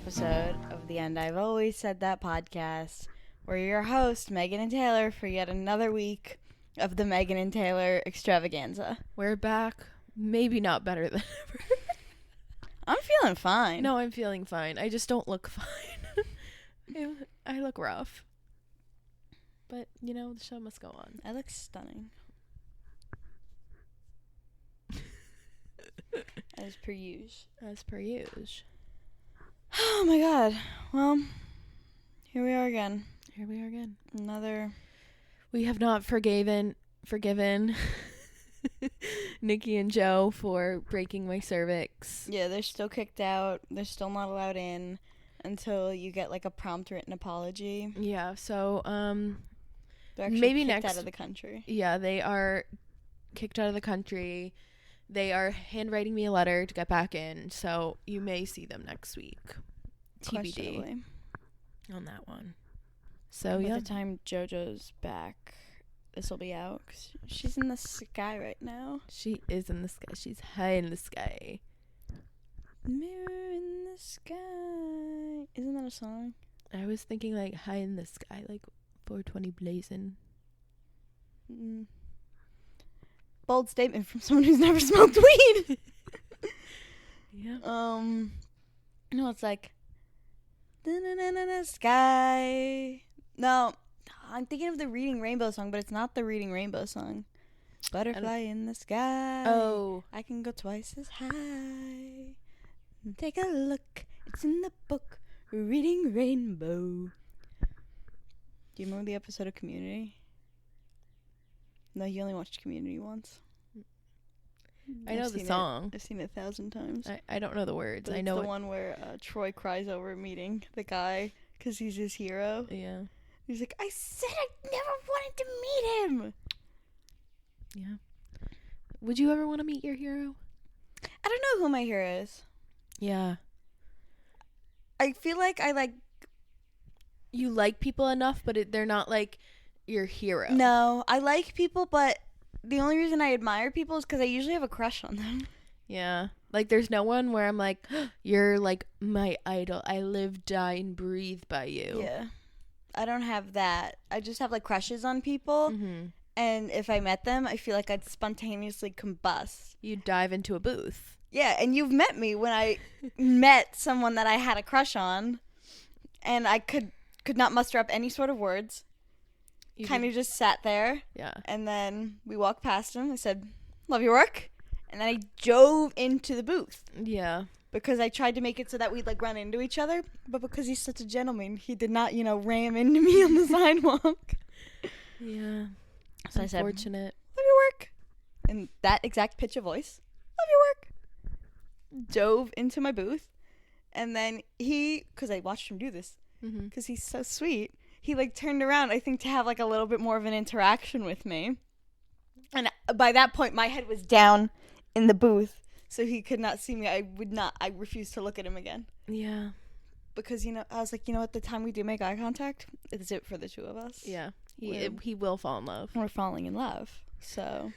episode of the And I've Always Said That podcast. We're your host, Meghan and Taylor, for yet another week of the Meghan and Taylor extravaganza. We're back. Maybe not better than ever. I'm feeling fine. No, I'm feeling fine. I just don't look fine. I look rough. But, you know, the show must go on. I look stunning. As per usual. As per usual. Oh my god. Well, here we are again. We have not forgiven Nikki and Joe for breaking my cervix. Yeah, they're still kicked out. They're still not allowed in until you get like a prompt written apology. Yeah, so They're actually maybe kicked next out of the country. Yeah, they are kicked out of the country. They are handwriting me a letter to get back in, so you may see them next week. TBD on that one. So By the time JoJo's back, this will be out. 'Cause she's in the sky right now. She is in the sky. She's high in the sky. Mirror in the sky. Isn't that a song? I was thinking like high in the sky, like 420 blazing. Bold statement from someone who's never smoked weed. Yeah. No, it's like the sky. No, I'm thinking of the Reading Rainbow song, but it's not the Reading Rainbow song. Butterfly in the sky. Oh. I can go twice as high. Take a look. It's in the book. Reading Rainbow. Do you remember the episode of Community? No, you only watched Community once. I know the song. I've seen it 1,000 times. I don't know the words. But I know it's the one where Troy cries over meeting the guy because he's his hero. Yeah. He's like, I said I never wanted to meet him. Yeah. Would you ever want to meet your hero? I don't know who my hero is. Yeah. I feel like You like people enough, but they're not like your hero. No, I like people, but the only reason I admire people is because I usually have a crush on them. Yeah. Like, there's no one where I'm like, you're like my idol. I live, die, and breathe by you. Yeah. I don't have that. I just have, like, crushes on people. Mm-hmm. And if I met them, I feel like I'd spontaneously combust. You dive into a booth. Yeah, and you've met me when I met someone that I had a crush on. And I could not muster up any sort of words. Kind of just sat there. Yeah. And then we walked past him. I said, love your work. And then I drove into the booth. Yeah. Because I tried to make it so that we'd, like, run into each other. But because he's such a gentleman, he did not, ram into me on the sidewalk. Yeah. So I said, unfortunate. love your work. In that exact pitch of voice. Love your work. Dove into my booth. And then because I watched him do this. Because he's so sweet. He, like, turned around, I think, to have, like, a little bit more of an interaction with me. And by that point, my head was down in the booth, so he could not see me. I refused to look at him again. Yeah. Because, I was like, at the time we do make eye contact, it's it for the two of us. Yeah. He will fall in love. We're falling in love, so.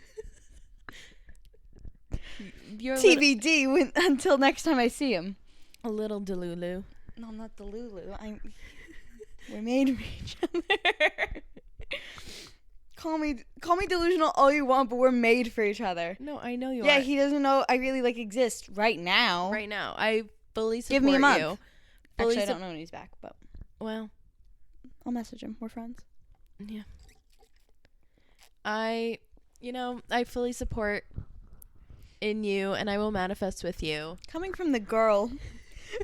You're TBD until next time I see him. A little delulu. No, I'm not Delulu. We're made for each other. Call me delusional all you want, but we're made for each other. No, I know you are. Yeah, he doesn't know I really, like, exist right now. Right now. I fully support you. Give me a month. Actually, I don't know when he's back, but. Well. I'll message him. We're friends. Yeah. I fully support in you, and I will manifest with you. Coming from the girl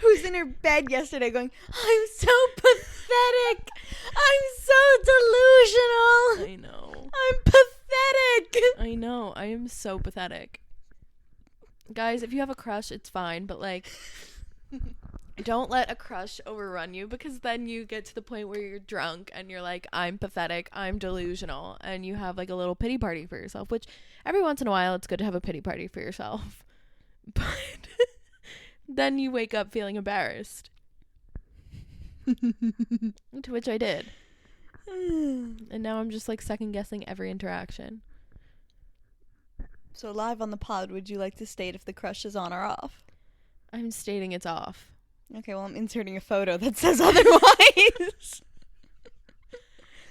who's in her bed yesterday going, I'm so pathetic. I'm so delusional. I know. I'm pathetic. I know. I am so pathetic. Guys, if you have a crush, it's fine, but, like, don't let a crush overrun you, because then you get to the point where you're drunk and you're like, I'm pathetic, I'm delusional, and you have, like, a little pity party for yourself, which every once in a while it's good to have a pity party for yourself. But then you wake up feeling embarrassed. To which I did. And now I'm just, like, second guessing every interaction. So live on the pod, would you like to state if the crush is on or off? I'm stating it's off. Okay, well, I'm inserting a photo that says otherwise.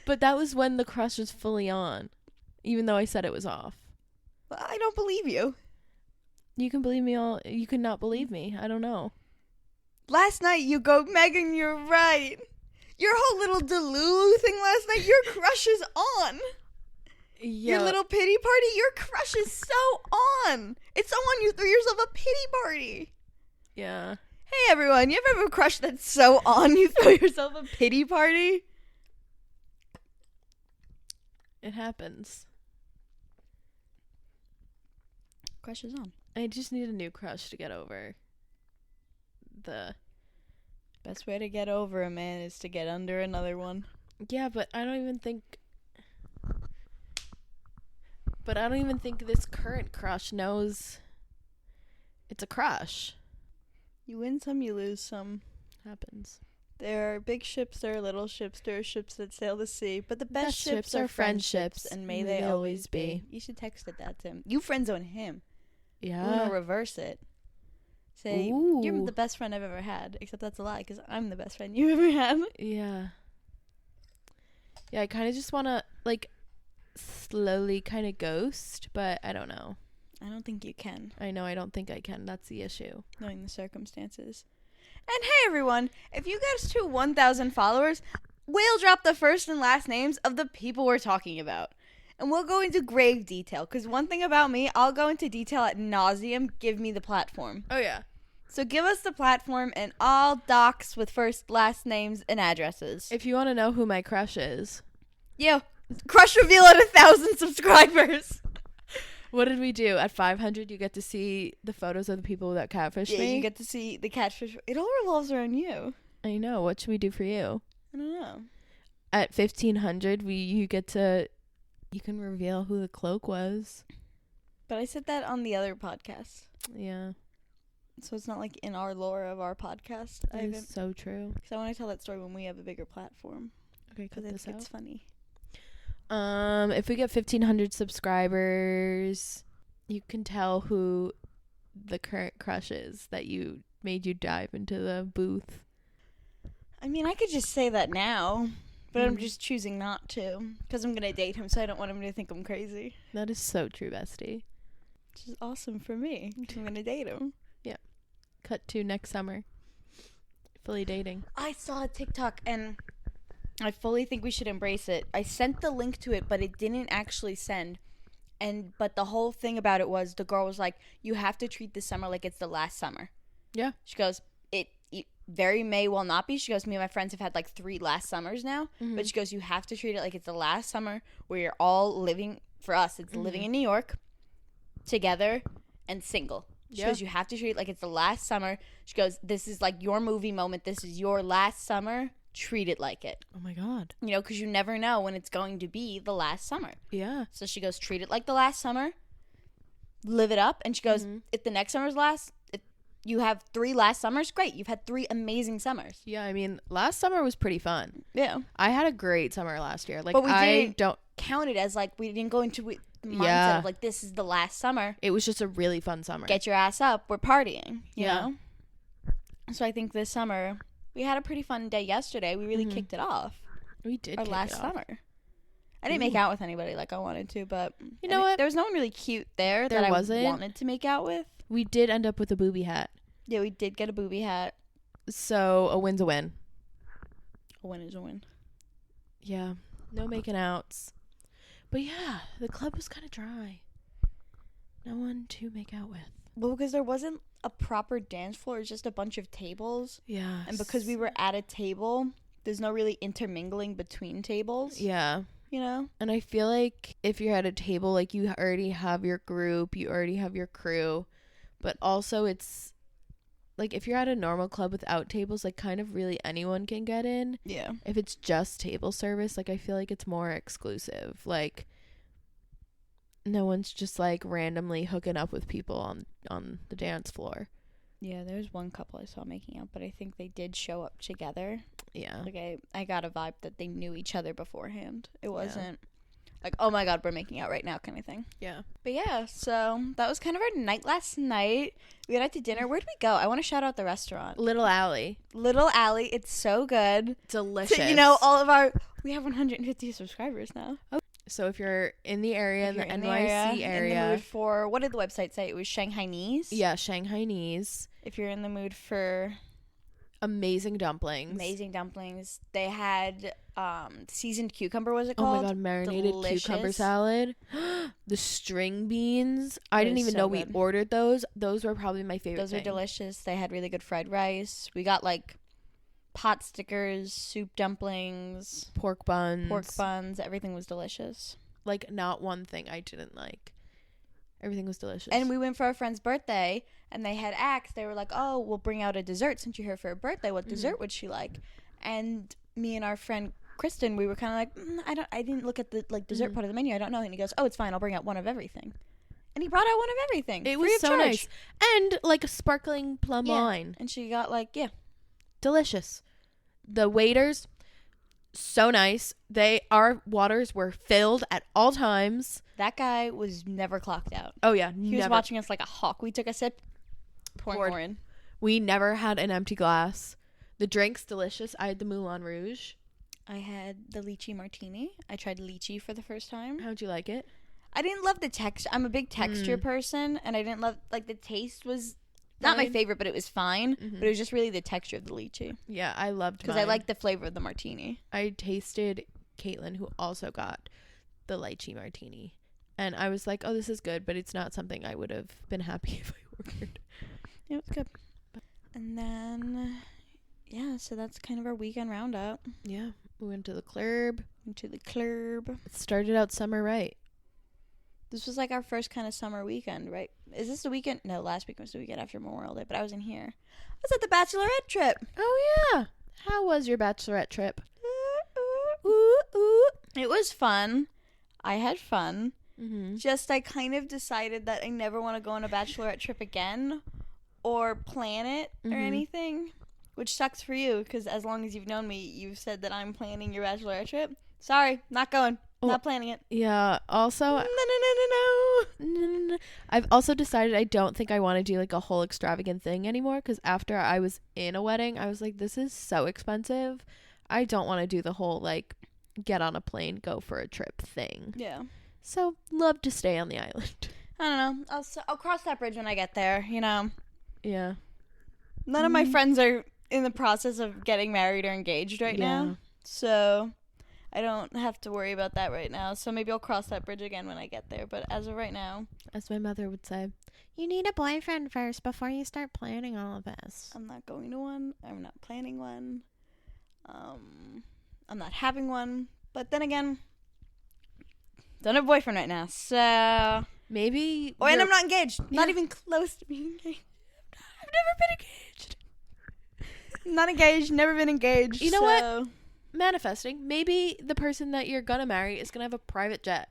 But that was when the crush was fully on, even though I said it was off. Well, I don't believe you. You can believe me all. You can not believe me. I don't know. Last night you go, Megan, you're right. Your whole little Delulu thing last night, your crush is on. Yeah. Your little pity party, your crush is so on. It's so on you threw yourself a pity party. Yeah. Hey everyone, you ever have a crush that's so on you throw yourself a pity party? It happens. Crush is on. I just need a new crush to get over. The Best way to get over a man is to get under another one. Yeah, but I don't even think this current crush knows it's a crush. You win some, you lose some. Happens. There are big ships, there are little ships, there are ships that sail the sea, but the best ships are friendships, and may they always be. You should text it that to him. You friend zone him. Yeah. You want to reverse it. Say, Ooh. you're the best friend I've ever had, except that's a lie, because I'm the best friend you ever had. Yeah. Yeah, I kind of just want to, like, slowly kind of ghost, but I don't know. I don't think you can. I know, I don't think I can. That's the issue. Knowing the circumstances. And hey, everyone, if you get us to 1,000 followers, we'll drop the first and last names of the people we're talking about. And we'll go into grave detail, because one thing about me, I'll go into detail ad nauseum. Give me the platform. Oh, yeah. So give us the platform and all docs with first, last names, and addresses. If you want to know who my crush is. Yeah, crush reveal at 1,000 subscribers. What did we do? At 500, you get to see the photos of the people that catfished me? Yeah, you get to see the catfish. It all revolves around you. I know. What should we do for you? I don't know. At 1,500, you can reveal who the cloak was. But I said that on the other podcast. Yeah. So it's not like in our lore of our podcast. That is so true. Because I want to tell that story when we have a bigger platform. Okay, cut this out. It's funny. If we get 1,500 subscribers, you can tell who the current crush is that made you dive into the booth. I mean, I could just say that now, but I'm just choosing not to. Because I'm going to date him, so I don't want him to think I'm crazy. That is so true, bestie. Which is awesome for me. I'm going to date him. Yeah. Cut to next summer. Fully dating. I saw a TikTok, and I fully think we should embrace it. I sent the link to it, but it didn't actually send. But the whole thing about it was the girl was like, you have to treat this summer like it's the last summer. Yeah. She goes, it very may well not be. She goes, me and my friends have had like 3 last summers now. Mm-hmm. But she goes, you have to treat it like it's the last summer where you're all living, for us, it's living in New York, together, and single. She goes, you have to treat it like it's the last summer. She goes, this is like your movie moment. This is your last summer. Treat it like it. Oh my God. You know, because you never know when it's going to be the last summer. Yeah. So she goes, treat it like the last summer. Live it up. And she goes, if the next summer's last, if you have 3 last summers, great. You've had 3 amazing summers. Yeah, I mean, last summer was pretty fun. Yeah. I had a great summer last year. Like, but we don't count it as like, we didn't go into the mindset of like, this is the last summer. It was just a really fun summer. Get your ass up. We're partying. You know? So I think this summer, we had a pretty fun day yesterday. We really kicked it off. We did. Our last summer. I didn't make out with anybody like I wanted to, but you know what? There was no one really cute there that I wanted to make out with. We did end up with a booby hat. Yeah, we did get a booby hat. So a win's a win. A win is a win. Yeah. No making outs. But yeah, the club was kind of dry. No one to make out with. Well, because there wasn't a proper dance floor. It was just a bunch of tables. Yeah. And because we were at a table, there's no really intermingling between tables. Yeah. You know? And I feel like if you're at a table, like, you already have your group, you already have your crew. But also it's, like, if you're at a normal club without tables, like, kind of really anyone can get in. Yeah. If it's just table service, like, I feel like it's more exclusive. Like, no one's just, like, randomly hooking up with people on the dance floor. Yeah, there was one couple I saw making out, but I think they did show up together. Yeah. Like, I got a vibe that they knew each other beforehand. It wasn't like, oh my God, we're making out right now kind of thing. Yeah. But yeah, so that was kind of our night last night. We went out to dinner. Where'd we go? I want to shout out the restaurant. Little Alley. Little Alley. It's so good. Delicious. So, we have 150 subscribers now. So if you're in the area, in the NYC area. In the mood for, what did the website say? It was Shanghainese? Yeah, Shanghainese. If you're in the mood for amazing dumplings. They had seasoned cucumber, was it called? Oh my God, marinated cucumber salad. The string beans. I didn't even know we ordered those. Those were probably my favorite. Those are delicious. They had really good fried rice. We got like pot stickers, soup dumplings, pork buns. Everything was delicious. Like, not one thing I didn't like. Everything was delicious. And we went for our friend's birthday, and they had asked. They were like, oh, we'll bring out a dessert since you're here for her birthday. What dessert would she like? And me and our friend Kristen, we were kind of like, I didn't look at the dessert part of the menu. I don't know. And he goes, oh, it's fine. I'll bring out one of everything. And he brought out one of everything. It was so nice. And like a sparkling plum wine. And she got delicious. The waiters, so nice. Our waters were filled at all times. That guy was never clocked out. Oh yeah, he was watching us like a hawk. We took a sip, pouring more in. We never had an empty glass. The drinks delicious. I had the Moulin Rouge. I had the lychee martini. I tried lychee for the first time. How'd you like it? I didn't love the texture. I'm a big texture person, and I didn't love the taste was not my favorite, but it was fine. But it was just really the texture of the lychee. Yeah, I loved because I liked the flavor of the martini. I tasted Caitlin, who also got the lychee martini, and I was like, "Oh, this is good," but it's not something I would have been happy if I ordered. It was good. And then, so that's kind of our weekend roundup. Yeah, we went to the club. It started out summer right. This was like our first kind of summer weekend, right? Is this the weekend? No, last weekend was the weekend after Memorial Day, but I wasn't here. I was at the bachelorette trip. Oh, yeah. How was your bachelorette trip? It was fun. I had fun. Mm-hmm. Just I kind of decided that I never want to go on a bachelorette trip again or plan it or anything, which sucks for you because as long as you've known me, you've said that I'm planning your bachelorette trip. Sorry, not going. Not planning it. Yeah. Also, no. I've also decided I don't think I want to do like a whole extravagant thing anymore because after I was in a wedding, I was like, this is so expensive. I don't want to do the whole like get on a plane, go for a trip thing. Yeah. So love to stay on the island. I don't know. I'll cross that bridge when I get there. You know. Yeah. None of my friends are in the process of getting married or engaged right now, so I don't have to worry about that right now. So maybe I'll cross that bridge again when I get there. But as of right now, as my mother would say, you need a boyfriend first before you start planning all of this. I'm not going to one. I'm not planning one. I'm not having one. But then again, don't have a boyfriend right now. So maybe. Oh, and I'm not engaged. Yeah. Not even close to being engaged. I've never been engaged. Not engaged. Never been engaged. You know what? Manifesting. Maybe the person that you're gonna marry is gonna have a private jet,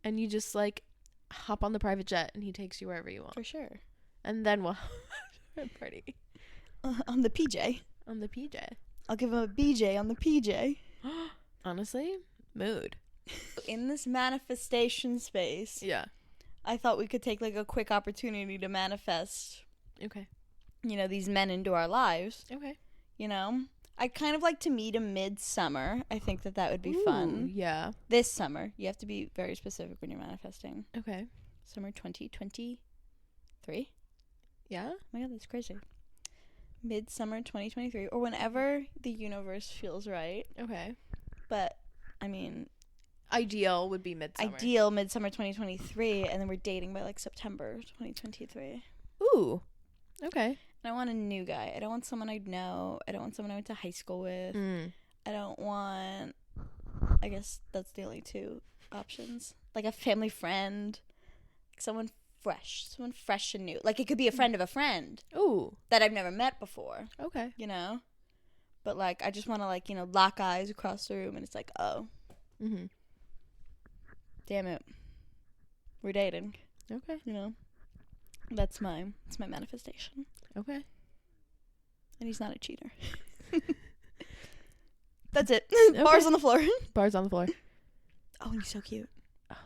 and you just like hop on the private jet, and he takes you wherever you want. For sure. And then we'll have a party on the PJ. On the PJ. I'll give him a BJ on the PJ. Honestly, mood. In this manifestation space, I thought we could take like a quick opportunity to manifest. Okay. You know, these men into our lives. Okay. You know, I'd kind of like to meet him mid-summer. I think that would be fun. Yeah. This summer. You have to be very specific when you're manifesting. Okay. Summer 2023? Yeah? Oh my God, that's crazy. Midsummer 2023. Or whenever the universe feels right. Okay. But, I mean... Ideal would be midsummer. Ideal, midsummer 2023. And then we're dating by, like, September 2023. Ooh. Okay. And I want a new guy. I don't want someone I know. I don't want someone I went to high school with. I don't want... I guess that's the only two options. Like a family friend. Like someone fresh and new. Like it could be a friend of a friend. Ooh. That I've never met before. Okay. You know? But like, I just want to like, you know, lock eyes across the room and it's like, oh. Mm-hmm. Damn it. We're dating. Okay. You know? That's my manifestation. Okay. And he's not a cheater. That's it. Okay. Bars on the floor. Bars on the floor. Oh, and he's so cute. Oh,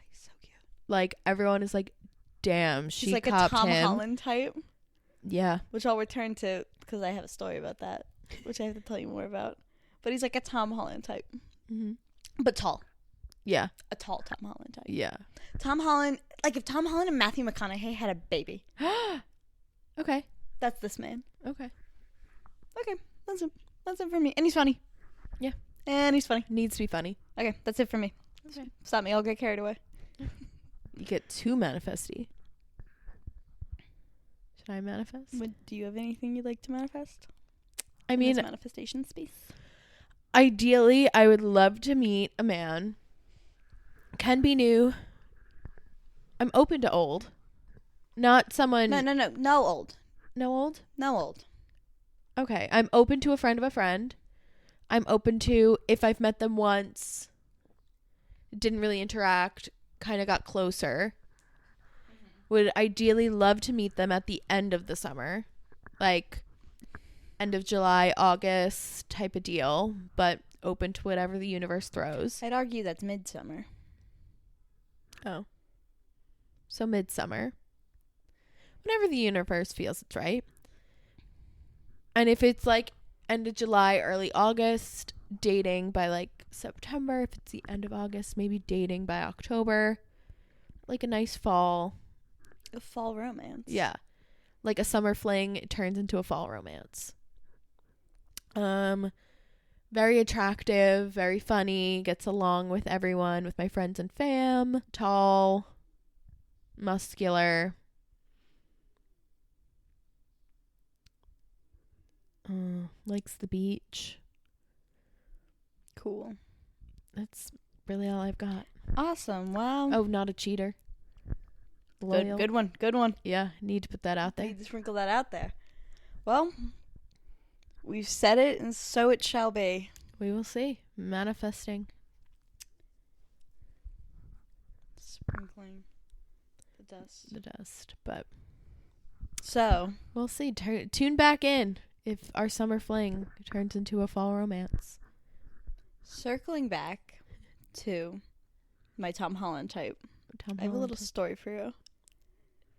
he's so cute. Like, everyone is like, damn, she He's like copped a Tom him. Holland type. Yeah. Which I'll return to because I have a story about that, which I have to tell you more about. But he's like a Tom Holland type. Mm-hmm. But tall. Yeah. A tall Tom Holland type. Yeah. Tom Holland, like if Tom Holland and Matthew McConaughey had a baby. Okay. That's this man. Okay. Okay. That's it for me. And he's funny. Yeah. And he's funny. Needs to be funny. Okay. That's it for me. Okay. Stop me. I'll get carried away. You get too manifesty. Should I manifest? Do you have anything you'd like to manifest? I mean, manifestation space. Ideally, I would love to meet a man. Can be new. I'm open to old. Not someone... No old. No old? No old. Okay. I'm open to a friend of a friend. I'm open to, if I've met them once, didn't really interact, kind of got closer. Would ideally love to meet them at the end of the summer. Like, end of July, August type of deal. But open to whatever the universe throws. I'd argue that's midsummer. Oh. So midsummer. Whenever the universe feels it's right. And if it's like end of July, early August, dating by like September. If it's the end of August, maybe dating by October. Like a nice fall. A fall romance. Yeah. Like a summer fling, it turns into a fall romance. Very attractive, very funny, gets along with everyone, with my friends and fam. Tall, muscular. Likes the beach. Cool. That's really all I've got. Awesome. Wow. Oh, not a cheater. Loyal. Good one. Yeah, need to put that out there. Need to sprinkle that out there. Well, we've said it, and so it shall be. We will see. Manifesting. Sprinkling the dust. But so we'll see. Tune back in if our summer fling turns into a fall romance. Circling back to my Tom Holland type. I have a little story for you.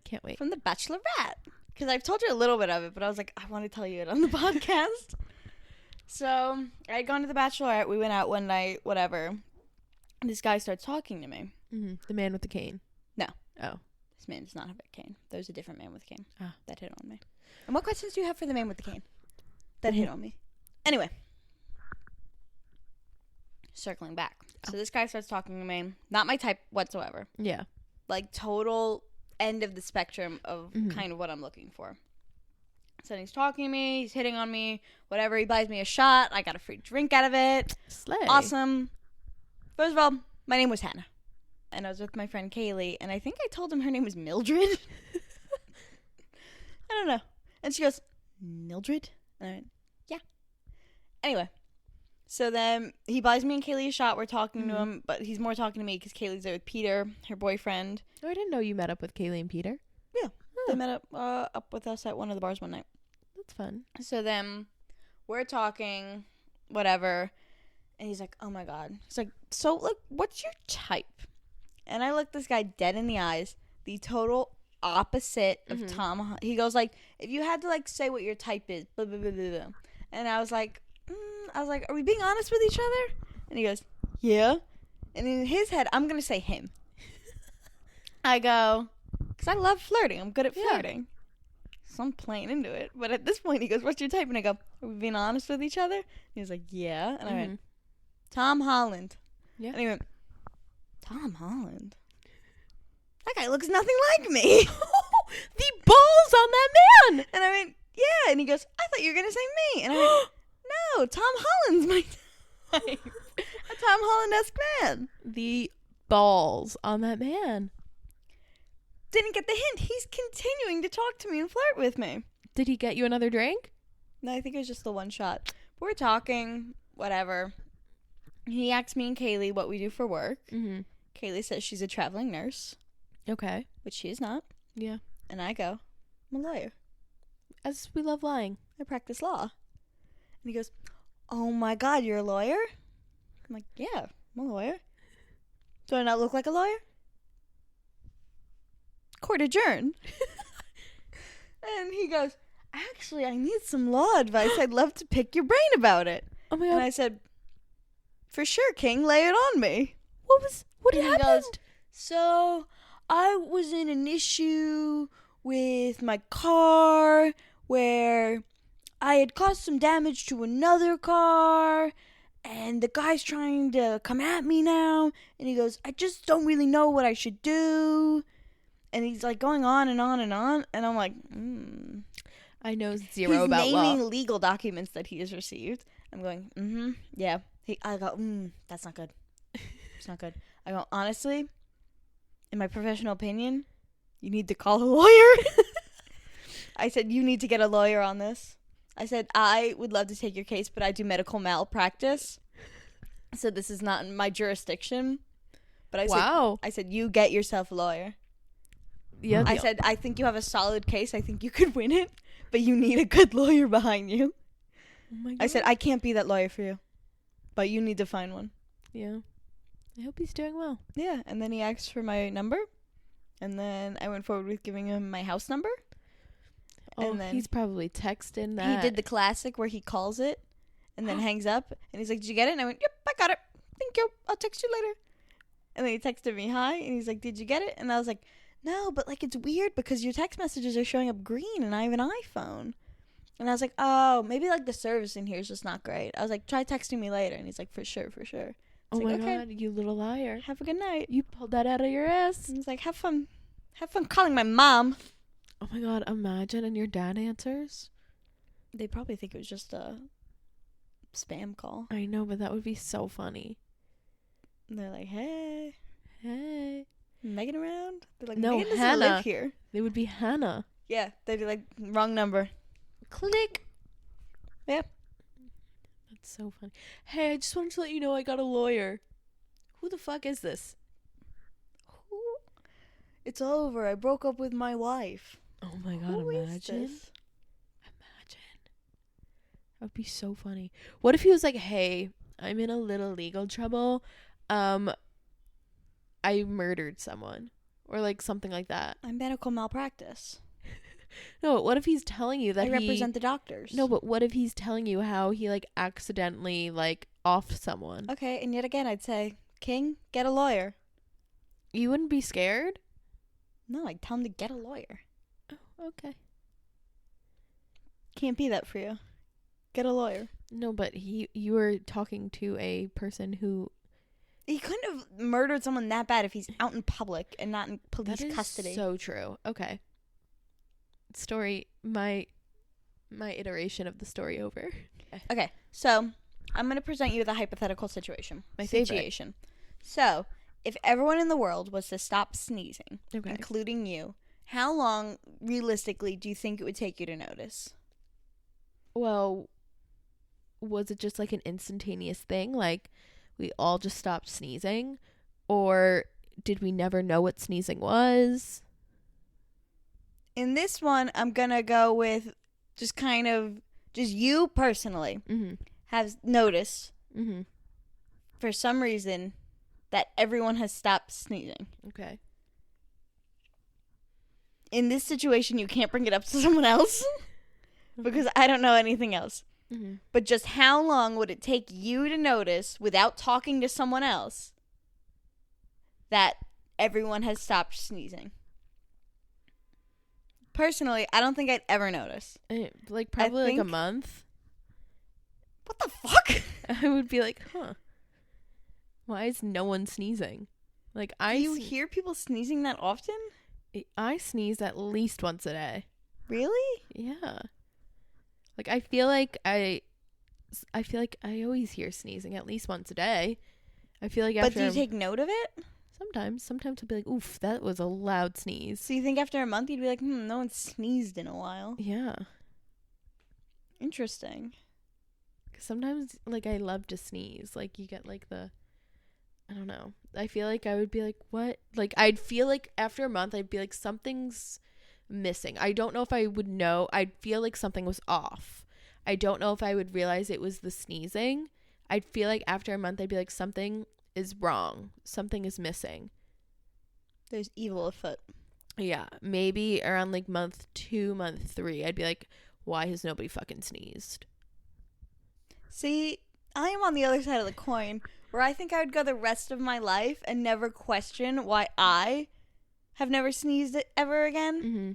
Can't wait. From The Bachelorette. Because I've told you a little bit of it, but I was like, I want to tell you it on the podcast. So, I had gone to The Bachelorette. We went out one night, whatever. And this guy starts talking to me. Mm-hmm. The man with the cane. No. Oh. This man does not have a cane. There's a different man with a cane that hit on me. And what questions do you have for the man with the cane that hit on me? Anyway. Circling back. So, this guy starts talking to me. Not my type whatsoever. Yeah. Like, total end of the spectrum of kind of what I'm looking for. So he's talking to me, he's hitting on me, whatever. He buys me a shot. I got a free drink out of it. Slay. Awesome. First of all, my name was Hannah. And I was with my friend Kaylee, and I think I told him her name was Mildred. I don't know. And she goes, Mildred? And I went, yeah. Anyway. So then he buys me and Kaylee a shot. We're talking to him, but he's more talking to me because Kaylee's there with Peter, her boyfriend. Oh, I didn't know you met up with Kaylee and Peter. Yeah. They met up with us at one of the bars one night. That's fun. So then we're talking, whatever, and he's like, oh my God. He's like, so, like, what's your type? And I looked this guy dead in the eyes, the total opposite of Tom. He goes, like, if you had to, like, say what your type is, blah, blah, blah, blah, blah. And I was like, are we being honest with each other? And he goes, yeah. And in his head, I'm going to say him. I go, because I love flirting. I'm good at flirting. So I'm playing into it. But at this point, he goes, what's your type? And I go, are we being honest with each other? And he was like, yeah. And I went, Tom Holland. Yeah. And he went, Tom Holland? That guy looks nothing like me. The balls on that man. And I went, yeah. And he goes, I thought you were going to say me. And I went, no, Tom Holland's my type. A Tom Holland-esque man. The balls on that man. Didn't get the hint. He's continuing to talk to me and flirt with me. Did he get you another drink? No, I think it was just the one shot. We're talking, whatever. He asked me and Kaylee what we do for work. Mm-hmm. Kaylee says she's a traveling nurse. Okay. Which she is not. Yeah. And I go, I'm a lawyer. As we love lying. I practice law. And he goes, oh my God, you're a lawyer? I'm like, yeah, I'm a lawyer. Do I not look like a lawyer? Court adjourned. And he goes, actually, I need some law advice. I'd love to pick your brain about it. Oh my God. And I said, for sure, King, lay it on me. What And happened? he goes, so I was in an issue with my car where I had caused some damage to another car, and the guy's trying to come at me now. And he goes, I just don't really know what I should do. And he's like going on and on and on. And I'm like, I know zero about he's law. naming legal documents that he has received. I'm going, yeah. I go, that's not good. It's not good. I go, honestly, in my professional opinion, you need to call a lawyer. I said, you need to get a lawyer on this. I said, I would love to take your case, but I do medical malpractice. So this is not in my jurisdiction. But I said, you get yourself a lawyer. Yeah. I said, I think you have a solid case. I think you could win it, but you need a good lawyer behind you. Oh my God. I said, I can't be that lawyer for you, but you need to find one. Yeah. I hope he's doing well. Yeah. And then he asked for my number. And then I went forward with giving him my house number. Oh, and then he's probably texting that. He did the classic where he calls it and then hangs up. And he's like, did you get it? And I went, yep, I got it. Thank you. I'll text you later. And then he texted me, hi. And he's like, did you get it? And I was like, no, but like it's weird because your text messages are showing up green and I have an iPhone. And I was like, oh, maybe like the service in here is just not great. I was like, try texting me later. And he's like, for sure. Oh like, my God, you little liar. Have a good night. You pulled that out of your ass. And he's like, have fun calling my mom. Oh my God, imagine, and your dad answers. They probably think it was just a spam call. I know, but that would be so funny. And they're like, hey, Meghan around? They're like, no, Meghan doesn't Hannah. live here. They would be Hannah. Yeah, they'd be like, wrong number. Click. Yeah. That's so funny. Hey, I just wanted to let you know I got a lawyer. Who the fuck is this? Who? It's over. I broke up with my wife. Oh my God, Who imagine. is this? Imagine. That would be so funny. What if he was like, hey, I'm in a little legal trouble. I murdered someone. Or like something like that. I'm medical malpractice. No, what if he's telling you that I represent the doctors. No, but what if he's telling you how he like accidentally like offed someone? Okay, and yet again I'd say, King, get a lawyer. You wouldn't be scared? No, I'd tell him to get a lawyer. Oh, okay. Can't be that for you. Get a lawyer. No, but you were talking to a person who... He couldn't have murdered someone that bad if he's out in public and not in police custody. So true. Okay. Story, my iteration of the story over. Okay, so I'm going to present you with a hypothetical situation. My favorite. Situation. So, if everyone in the world was to stop sneezing, Okay. including you, how long, realistically, do you think it would take you to notice? Well, was it just like an instantaneous thing? Like, we all just stopped sneezing? Or did we never know what sneezing was? In this one, I'm going to go with just you personally have noticed for some reason that everyone has stopped sneezing. Okay. In this situation, you can't bring it up to someone else because I don't know anything else. But just how long would it take you to notice without talking to someone else that everyone has stopped sneezing? Personally, I don't think I'd ever notice. Like probably like a month. What the fuck? I would be like, huh. Why is no one sneezing? Like Do you hear people sneezing that often? I sneeze at least once a day. Really? Yeah. Like I feel like I always hear sneezing at least once a day. I feel like after. But do you take note of it? Sometimes I'll be like, oof, that was a loud sneeze. So you think after a month you'd be like, no one sneezed in a while. Yeah. Interesting. 'Cause sometimes like I love to sneeze. Like you get like I don't know. I feel like I would be like, what? Like I'd feel like after a month I'd be like, something's missing. I don't know if I would know. I'd feel like something was off. I don't know if I would realize it was the sneezing. I'd feel like after a month I'd be like, something is wrong. Something is missing. There's evil afoot. Yeah, maybe around like month 2, month 3, I'd be like, why has nobody fucking sneezed? See, I am on the other side of the coin, where I think I would go the rest of my life and never question why I have never sneezed ever again, Mm-hmm.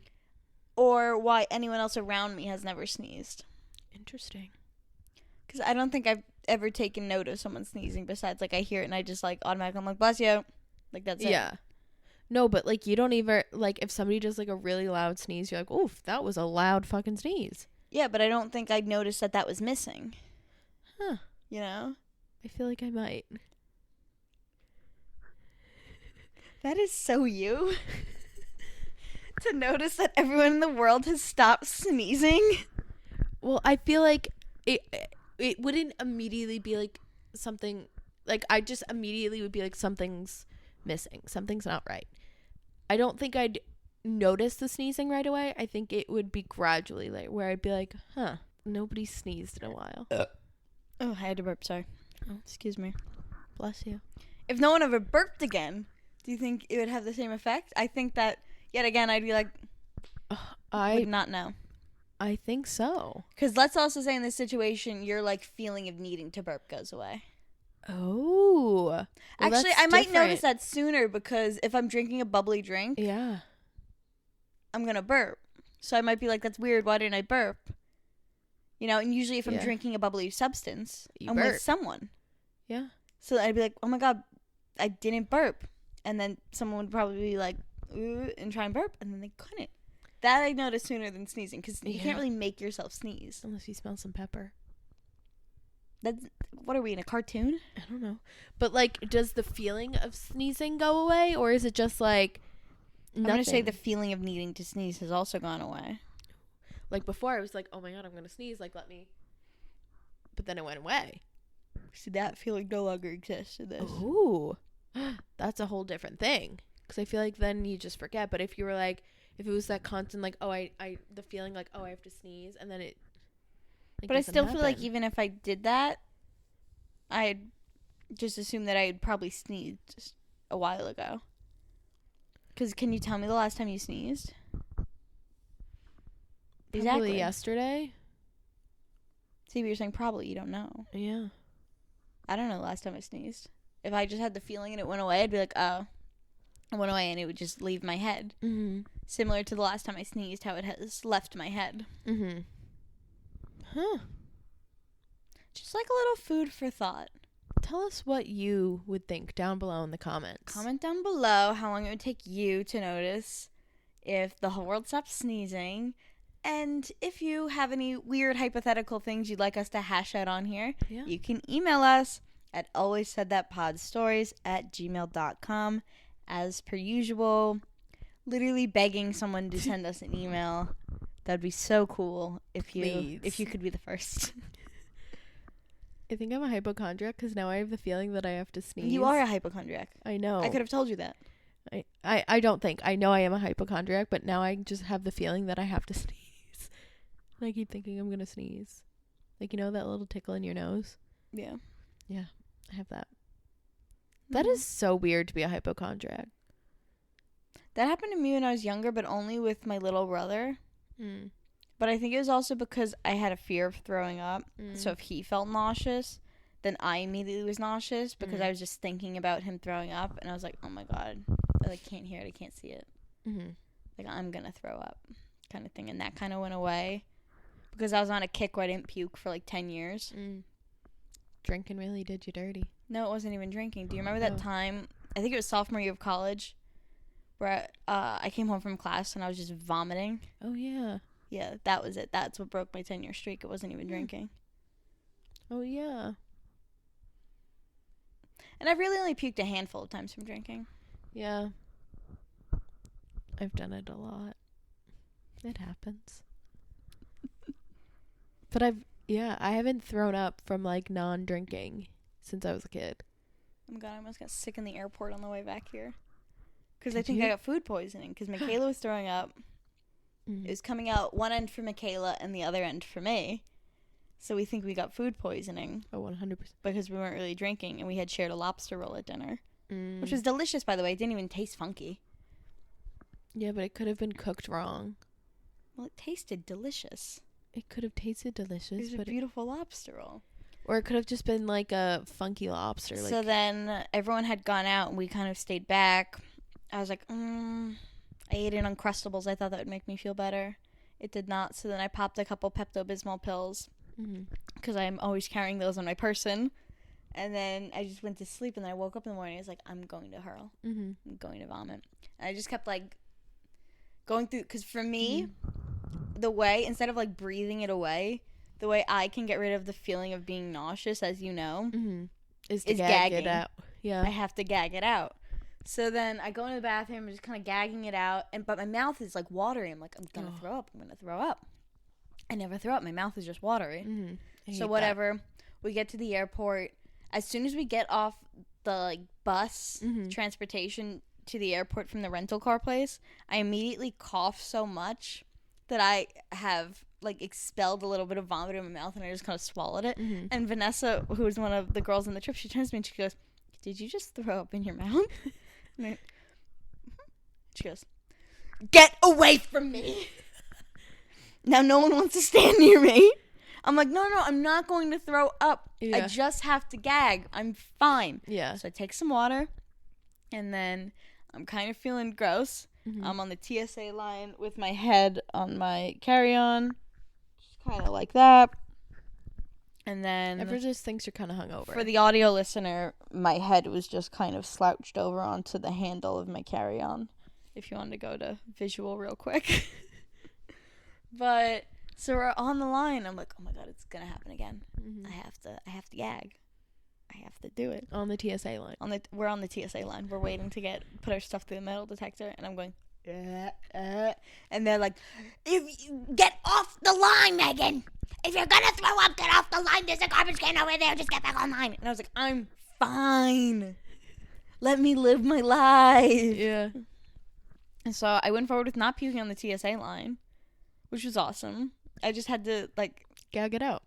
or why anyone else around me has never sneezed. Interesting. Because I don't think I've ever taken note of someone sneezing besides, like, I hear it and I just, like, automatically, I'm like, bless you. Like, that's it. Yeah. No, but, like, you don't even, like, if somebody does, like, a really loud sneeze, you're like, oof, that was a loud fucking sneeze. Yeah, but I don't think I'd notice that that was missing. Huh. You know? I feel like I might. That is so you. To notice that everyone in the world has stopped sneezing. Well, I feel like it wouldn't immediately be, like, something, like, I just immediately would be like, something's missing. Something's not right. I don't think I'd notice the sneezing right away. I think it would be gradually, like, where I'd be like, huh, nobody sneezed in a while. Oh, I had to burp, sorry. Oh. Excuse me. Bless you. If no one ever burped again, do you think it would have the same effect? I think that, yet again, I'd be like, would not know. I think so. Because let's also say in this situation, your, like, feeling of needing to burp goes away. Oh. Well, actually, I might notice that sooner because if I'm drinking a bubbly drink, yeah, I'm going to burp. So I might be like, that's weird. Why didn't I burp? You know, and usually if I'm drinking a bubbly substance, I'm burp with someone. Yeah. So I'd be like, oh my God, I didn't burp. And then someone would probably be like, ooh, and try and burp. And then they couldn't. That I noticed sooner than sneezing because you can't really make yourself sneeze. Unless you smell some pepper. What are we, in a cartoon? I don't know. But, like, does the feeling of sneezing go away? Or is it just, like, nothing? I'm going to say the feeling of needing to sneeze has also gone away. Like, before I was like, oh my God, I'm going to sneeze. Like, let me. But then it went away. See, that feeling no longer exists in this. Ooh. That's a whole different thing. Because I feel like then you just forget. But if you were like, if it was that constant, like, oh, the feeling like, oh, I have to sneeze. And then it. Like, but I still feel like even if I did that, I'd just assume that I had probably sneezed a while ago. Because can you tell me the last time you sneezed? Probably exactly. Yesterday. See, but you're saying probably. You don't know. Yeah. I don't know the last time I sneezed. If I just had the feeling and it went away, I'd be like, oh. It went away and it would just leave my head. Mm-hmm. Similar to the last time I sneezed, how it has left my head. Mm-hmm. Huh. Just like a little food for thought. Tell us what you would think down below in the comments. Comment down below how long it would take you to notice if the whole world stopped sneezing. And if you have any weird hypothetical things you'd like us to hash out on here, you can email us at alwayssaidthatpodstories@gmail.com. As per usual, literally begging someone to send us an email. That'd be so cool if you could be the first. I think I'm a hypochondriac because now I have the feeling that I have to sneeze. You are a hypochondriac. I know. I could have told you that. I don't think. I know I am a hypochondriac, but now I just have the feeling that I have to sneeze. And I keep thinking I'm going to sneeze. Like, you know that little tickle in your nose? Yeah. Yeah, I have that. That is so weird to be a hypochondriac. That happened to me when I was younger, but only with my little brother. Mm. But I think it was also because I had a fear of throwing up. So if he felt nauseous, then I immediately was nauseous because I was just thinking about him throwing up. And I was like, oh my God, I can't hear it. I can't see it. Mm-hmm. Like, I'm going to throw up kind of thing. And that kind of went away because I was on a kick where I didn't puke for like 10 years. Drinking really did you dirty. No, it wasn't even drinking. Do you remember that time? I think it was sophomore year of college where I came home from class and I was just vomiting. Oh, yeah. Yeah, that was it. That's what broke my 10-year streak. It wasn't even drinking. Oh, yeah. And I've really only puked a handful of times from drinking. Yeah. I've done it a lot. It happens. But I haven't thrown up from, like, non-drinking since I was a kid. Oh, my God, I almost got sick in the airport on the way back here. Because I think I got food poisoning. Because Michaela was throwing up. It was coming out one end for Michaela and the other end for me. So we think we got food poisoning. Oh, 100%. Because we weren't really drinking, and we had shared a lobster roll at dinner. Which was delicious, by the way. It didn't even taste funky. Yeah, but it could have been cooked wrong. Well, it tasted delicious. It could have tasted delicious. It was a beautiful lobster roll. Or it could have just been like a funky lobster. So then everyone had gone out, and we kind of stayed back. I was like, I ate an Uncrustables. I thought that would make me feel better. It did not. So then I popped a couple Pepto-Bismol pills. Because I'm always carrying those on my person. And then I just went to sleep, and then I woke up in the morning. I was like, I'm going to hurl. I'm going to vomit. And I just kept, like, going through. Because for me, the way, instead of, like, breathing it away, the way I can get rid of the feeling of being nauseous, as you know, is to gag it out. Yeah. I have to gag it out. So then I go into the bathroom, and just kind of gagging it out. But my mouth is, like, watery. I'm like, I'm going to throw up. I'm going to throw up. I never throw up. My mouth is just watery. So whatever. We get to the airport. As soon as we get off the like bus transportation to the airport from the rental car place, I immediately cough so much that I have like expelled a little bit of vomit in my mouth, and I just kind of swallowed it. And Vanessa, who was one of the girls on the trip, she turns to me and she goes, "Did you just throw up in your mouth?" She goes, "Get away from me." Now no one wants to stand near me. I'm like, no, I'm not going to throw up. Yeah. I just have to gag. I'm fine. Yeah. So I take some water, and then I'm kind of feeling gross. I'm on the TSA line with my head on my carry-on, just kind of like that. And then everyone just thinks you're kind of hungover. For the audio listener, my head was just kind of slouched over onto the handle of my carry-on. If you want to go to visual real quick. But so we're on the line. I'm like, oh my god, it's gonna happen again. I have to gag. I have to do it on the TSA line. We're on the TSA line. We're waiting to put our stuff through the metal detector, and I'm going, and they're like, "If you get off the line, Megan. If you're gonna throw up, get off the line. There's a garbage can over there. Just get back on line." And I was like, I'm fine. Let me live my life. Yeah. And so I went forward with not puking on the TSA line, which was awesome. I just had to, like, gag it out.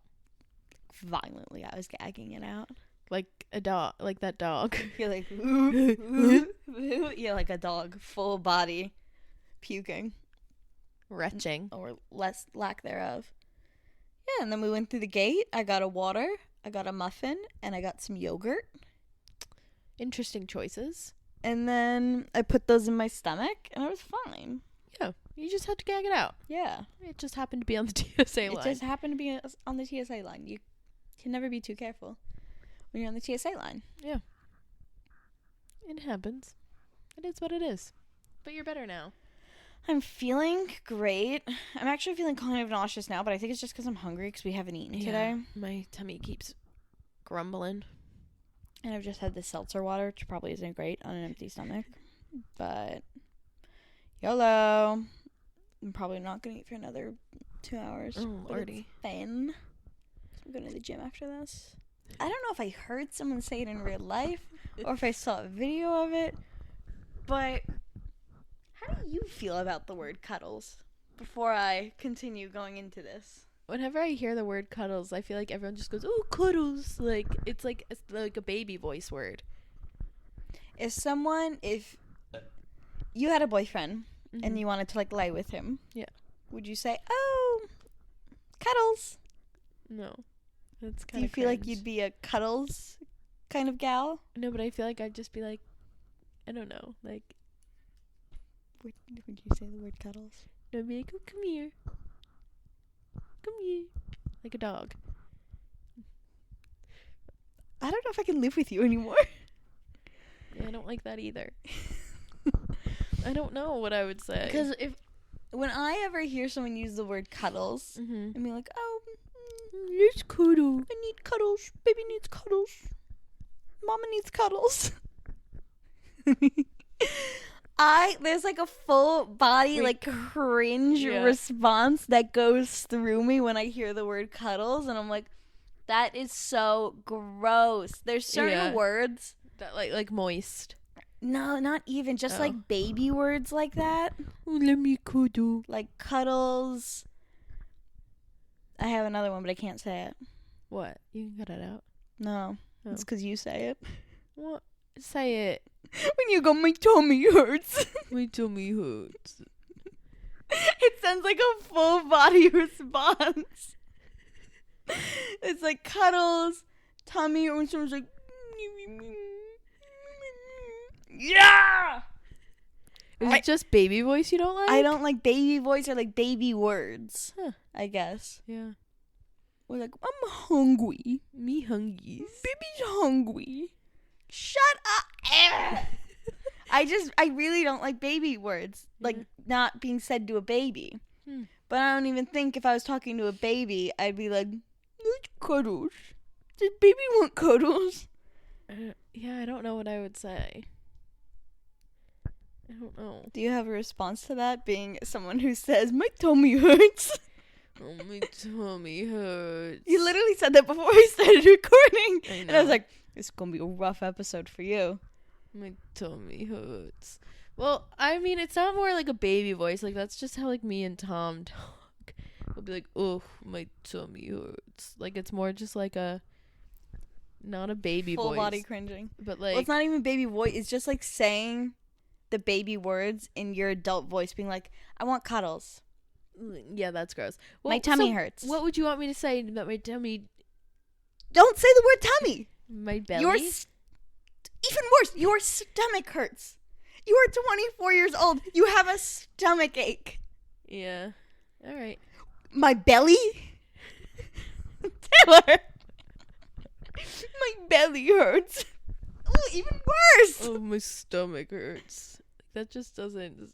Violently, I was gagging it out. Like a dog, like that dog. You're like, yeah, like a dog, full body, puking. Retching. Or lack thereof. Yeah, and then we went through the gate. I got a water, I got a muffin, and I got some yogurt. Interesting choices. And then I put those in my stomach, and I was fine. Yeah, you just had to gag it out. Yeah. It just happened to be on the TSA line. It just happened to be on the TSA line. You can never be too careful when you're on the TSA line. Yeah. It happens. It is what it is. But you're better now. I'm feeling great. I'm actually feeling kind of nauseous now, but I think it's just because I'm hungry because we haven't eaten today. My tummy keeps grumbling. And I've just had this seltzer water, which probably isn't great on an empty stomach. But YOLO. I'm probably not going to eat for another 2 hours. Oh, Lordy. Fun. I'm going to the gym after this. I don't know if I heard someone say it in real life or if I saw a video of it. But how do you feel about the word cuddles before I continue going into this? Whenever I hear the word cuddles, I feel like everyone just goes, "Oh, cuddles!" Like it's like a baby voice word. If you had a boyfriend and you wanted to like lay with him, would you say, "Oh, cuddles"? No, that's kind of. Do you feel like you'd be a cuddles kind of gal? No, but I feel like I'd just be like, I don't know, like. Would you say the word cuddles? No, I'd be like, "Oh, come here. Come here." Like a dog. I don't know if I can live with you anymore. Yeah, I don't like that either. I don't know what I would say. Because when I ever hear someone use the word cuddles, and be like, "Oh, let's cuddle. I need cuddles. Baby needs cuddles. Mama needs cuddles." There's like a full body like cringe response that goes through me when I hear the word cuddles, and I'm like, that is so gross. There's certain words that like moist. No, not even just like baby words like that. Oh, let me cuddle. Like cuddles. I have another one, but I can't say it. What? You can cut it out. No. Oh. It's because you say it. What? Say it. When you go, my tummy hurts. My tummy hurts. It sounds like a full body response. It's like cuddles, tummy, or when someone's like, yeah. Is it just baby voice you don't like? I don't like baby voice or like baby words. Huh. I guess. Yeah. Or like, I'm hungry. Me hungies. Baby's hungry. Shut up. I really don't like baby words. Like, not being said to a baby. But I don't even think if I was talking to a baby, I'd be like, "Let's cuddles. Does baby want cuddles?" Yeah, I don't know what I would say. I don't know. Do you have a response to that, being someone who says, my tummy hurts? Oh, my tummy hurts. You literally said that before we started recording. I know. And I was like, it's going to be a rough episode for you. My tummy hurts. Well, I mean, it's not more like a baby voice. Like, that's just how, like, me and Tom talk. We'll be like, oh, my tummy hurts. Like, it's more just like not a baby voice. Full body cringing. But, like. Well, it's not even baby voice. It's just like saying the baby words in your adult voice, being like, I want cuddles. Yeah, that's gross. Well, my tummy hurts. What would you want me to say about my tummy? Don't say the word tummy. My belly? Even worse, your stomach hurts. You are 24 years old. You have a stomach ache. Yeah. All right. My belly? Taylor. My belly hurts. Oh, even worse. Oh, my stomach hurts. That just doesn't.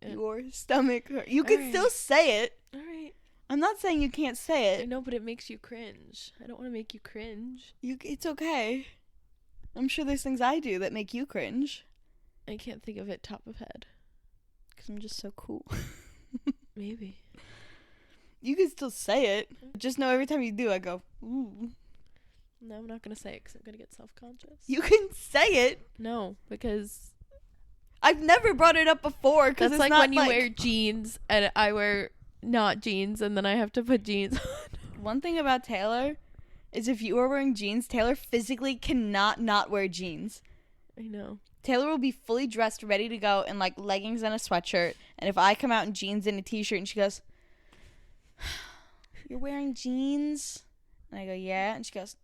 Your stomach hurts. You can still say it. All right. I'm not saying you can't say it. I know, but it makes you cringe. I don't want to make you cringe. It's okay. I'm sure there's things I do that make you cringe. I can't think of it top of head. Because I'm just so cool. Maybe. You can still say it. Just know every time you do, I go, ooh. No, I'm not going to say it because I'm going to get self-conscious. You can say it. No, because I've never brought it up before. Cause that's it's like not when you wear jeans and I wear not jeans and then I have to put jeans on. One thing about Taylor is if you are wearing jeans, Taylor physically cannot not wear jeans. I know. Taylor will be fully dressed, ready to go in like leggings and a sweatshirt. And if I come out in jeans and a t-shirt and she goes, you're wearing jeans? And I go, yeah. And she goes,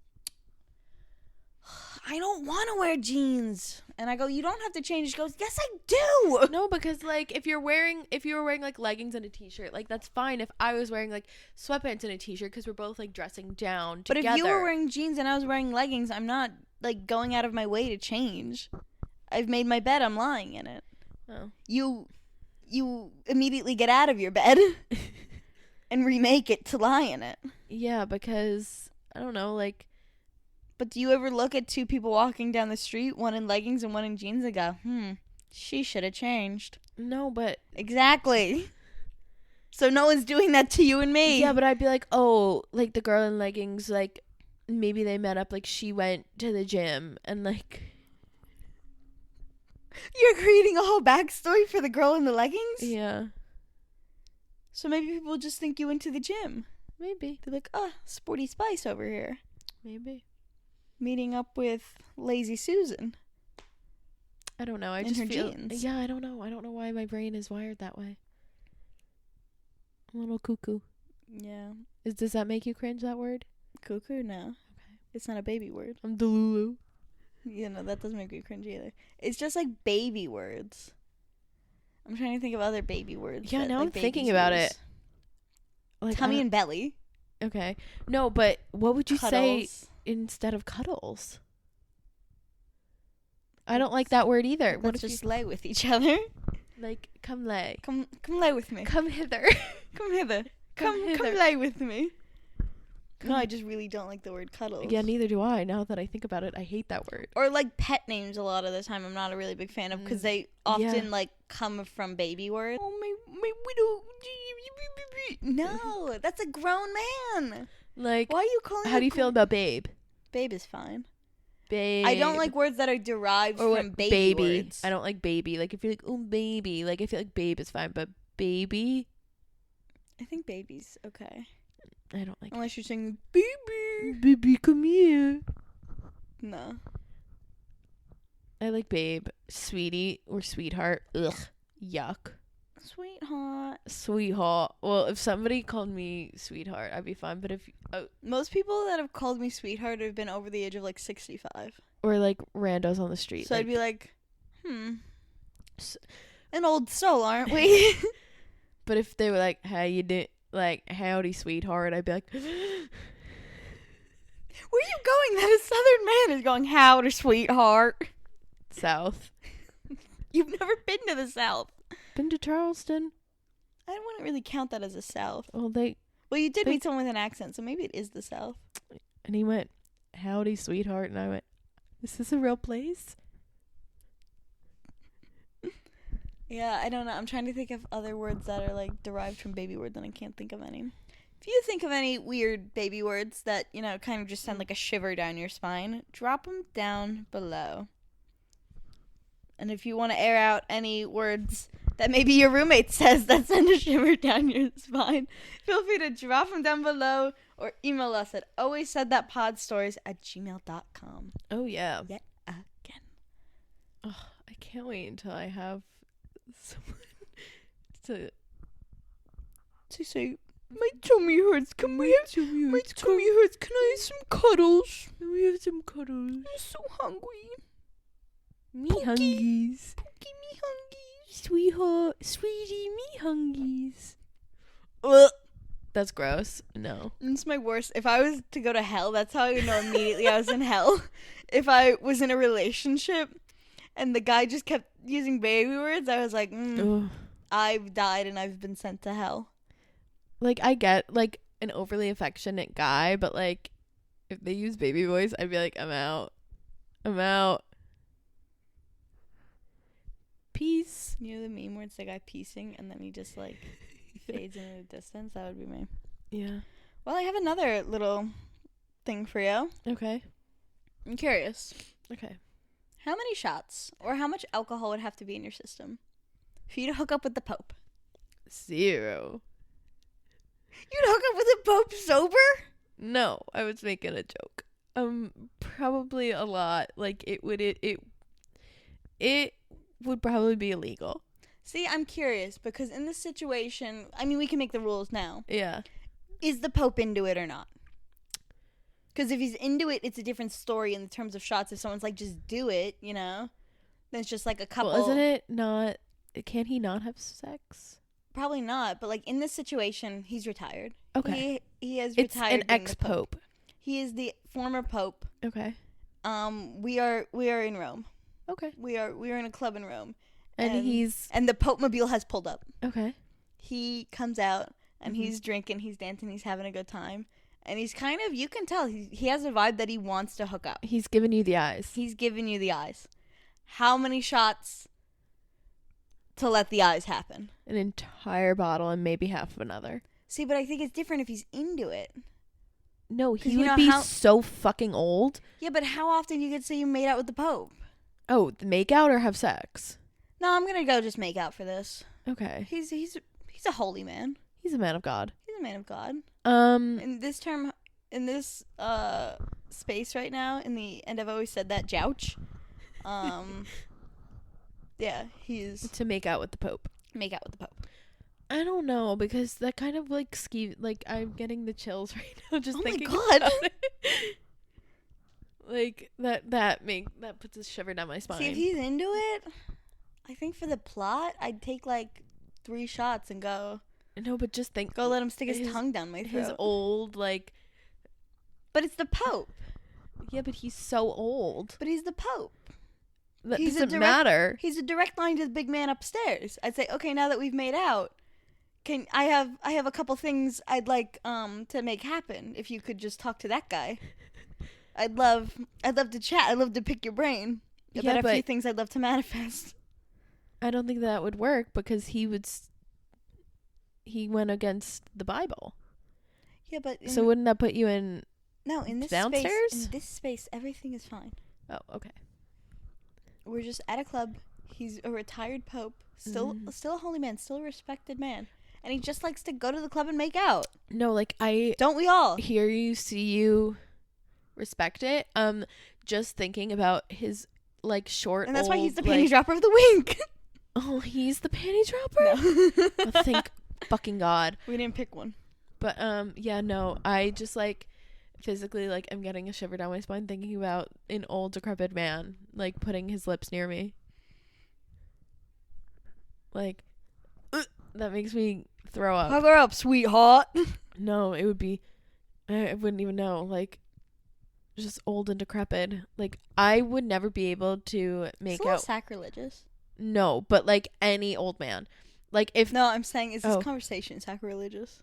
I don't want to wear jeans. And I go, you don't have to change. She goes, yes, I do. No, because like if you were wearing like leggings and a t-shirt, like that's fine. If I was wearing like sweatpants and a t-shirt, because we're both like dressing down together. But if you were wearing jeans and I was wearing leggings, I'm not like going out of my way to change. I've made my bed. I'm lying in it. Oh. You immediately get out of your bed and remake it to lie in it. Yeah, because I don't know, like. But do you ever look at two people walking down the street, one in leggings and one in jeans, and go, she should have changed? No, but. Exactly. So no one's doing that to you and me. Yeah, but I'd be like, oh, like the girl in leggings, like maybe they met up, like she went to the gym and like. You're creating a whole backstory for the girl in the leggings? Yeah. So maybe people just think you went to the gym. Maybe. They're like, Sporty Spice over here. Maybe. Meeting up with Lazy Susan. I don't know. I in just her feel. jeans. Yeah, I don't know. I don't know why my brain is wired that way. I'm a little cuckoo. Yeah. Does that make you cringe, that word? Cuckoo? No. Okay. It's not a baby word. I'm Delulu. You know, that doesn't make me cringe either. It's just like baby words. I'm trying to think of other baby words. Yeah, that, now like, I'm thinking babies about use. it. Like, Tummy and belly. Okay. No, but what would you Cuddles. say instead of cuddles? I don't like that word either. What Let's if just lay with each other. like come lay? Come lay with me. Come hither. Come hither. Come hither. lay with me. No, I just really don't like the word cuddles. Yeah, neither do I. Now that I think about it, I hate that word. Or like pet names a lot of the time I'm not a really big fan of because they often like come from baby words. Oh, my widow. No, that's a grown man. Like, why are you calling how do you feel about babe? Babe is fine. Babe. I don't like words that are derived from baby words. I don't like baby. Like if you're like, oh baby, like I feel like babe is fine, but baby. I think baby's okay. I don't like Unless you're saying, baby. Baby, come here. No. I like babe, sweetie, or sweetheart. Ugh. Yuck. Sweetheart. Well, if somebody called me sweetheart, I'd be fine. But if most people that have called me sweetheart have been over the age of like 65. Or like randos on the street. So I'd be like, an old soul, aren't we? But if they were like, how you doing? Like, howdy, sweetheart, I'd be like, where are you going that a southern man is going, howdy, sweetheart? South. You've never been to the South. Been to Charleston. I wouldn't really count that as a South. Well, you did meet someone with an accent, so maybe it is the South. And he went, howdy, sweetheart, and I went, is this a real place? Yeah, I don't know. I'm trying to think of other words that are like derived from baby words, and I can't think of any. If you think of any weird baby words that, kind of just send like a shiver down your spine, drop them down below. And if you want to air out any words that maybe your roommate says that send a shiver down your spine, feel free to drop them down below or email us at alwayssaidthatpodstories@gmail.com. Oh, yeah. Yet again. Oh, I can't wait until I have someone to say, my tummy hurts. Can we have my tummy hurts? Can I have some cuddles? Can we have some cuddles? I'm so hungry. Me hungies. Pookie, me hungies. Sweetheart, sweetie, me hungies. Ugh. That's gross. No. It's my worst. If I was to go to hell, that's how I would know immediately I was in hell. If I was in a relationship and the guy just kept using baby words, I was like, I've died and I've been sent to hell. Like, I get, like, an overly affectionate guy, but, like, if they use baby voice, I'd be like, I'm out. Peace. You know the meme where it's the guy piecing and then he just, like, fades into the distance? That would be me. Yeah. Well, I have another little thing for you. Okay. I'm curious. Okay. How many shots or how much alcohol would have to be in your system for you to hook up with the Pope? 0. You'd hook up with the Pope sober? No, I was making a joke. Probably a lot. Like, it would probably be illegal. See, I'm curious because in this situation, I mean, we can make the rules now. Yeah. Is the Pope into it or not? Because if he's into it, it's a different story in terms of shots. If someone's like, just do it, then it's just like a couple. Well, isn't it not? Can he not have sex? Probably not. But like in this situation, he's retired. Okay. He has retired. It's an ex-pope. He is the former Pope. Okay. We are in Rome. Okay. We are in a club in Rome. And the Pope Mobile has pulled up. Okay. He comes out and he's drinking, he's dancing, he's having a good time. And he's kind of, you can tell, he has a vibe that he wants to hook up. He's giving you the eyes. He's giving you the eyes. How many shots to let the eyes happen? An entire bottle and maybe half of another. See, but I think it's different if he's into it. No, he would be so fucking old. Yeah, but how often you could say you made out with the Pope? Oh, make out or have sex? No, I'm gonna go just make out for this. Okay. He's a holy man. He's a man of God. He's a man of God. In this space right now, and I've always said that, Jouch. Yeah, he's to make out with the Pope. Make out with the Pope. I don't know, because that kind of like like I'm getting the chills right now just thinking. Oh my God. About it. Like that puts a shiver down my spine. See, if he's into it, I think for the plot, I'd take like 3 shots and go. No, but just think. Go let him stick his tongue down my throat. His old, like. But it's the Pope. Yeah, but he's so old. But he's the Pope. That doesn't matter. He's a direct line to the big man upstairs. I'd say, okay, now that we've made out, I have a couple things I'd like to make happen. If you could just talk to that guy, I'd love to chat. I'd love to pick your brain about a few things I'd love to manifest. I don't think that would work because he went against the Bible. Yeah, but so wouldn't that put you in? No, in this downstairs. In this space, everything is fine. Oh, okay. We're just at a club. He's a retired pope, still a holy man, still a respected man, and he just likes to go to the club and make out. No, like, Don't we all? hear you, see you, respect it. Just thinking about his, like, short, And that's why he's the like, panty dropper of the week. Oh, he's the panty dropper? No. Oh, thank fucking God. We didn't pick one. But, yeah, no, I just, like, physically, like, I'm getting a shiver down my spine thinking about an old, decrepit man, like, putting his lips near me. Like, that makes me throw up. Hug her up, sweetheart. No, it would be, I wouldn't even know, like, just old and decrepit. Like, I would never be able to make It's a little out. sacrilegious. No, but, like, any old man. Like, if. No, I'm saying, is this Oh. conversation sacrilegious?